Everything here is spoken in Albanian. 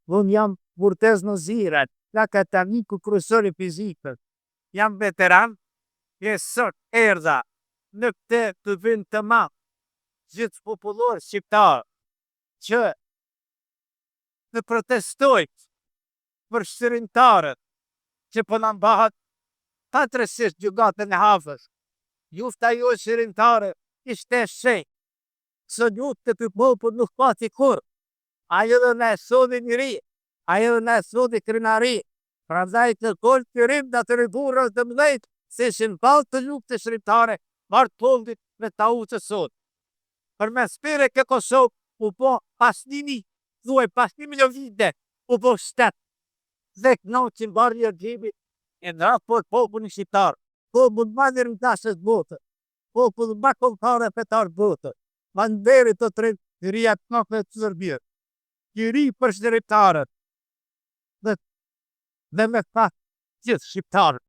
Unë jam Murtez Noziret, nga akademiku kryesor i fizikës. Jam veteran, e sot erdha në këtë të vind të madh, gjithë popullor shqiptar, që të protestojt për shërimtarët që po na mbahet fatërsisht gjugatën e hafës. Jufta jo shërimtare ishte shenjë. Së luftë të popull nuk pati kur. Ajo dhe ne sodi njëri, ajo dhe ne sodi krenari. Prandaj kërkoj qërim nga të riburës dhe mdhejt, se ishin balë të luftë shërimtare, martollit me ta u të sot. Për me spire ke Kosovë, u po pas 1.000, thuaj pas 1 milion vite, u po shtetë. Dhe kënau që mbarë një gjimi, e në raport popullin shqiptar, popull ma një rëndasës botë, popull ma kontare petar botë, ma në veri të të rria të nëfe të zërbirë, qëri për shqiptarët, dhe me fa gjithë shqiptarët.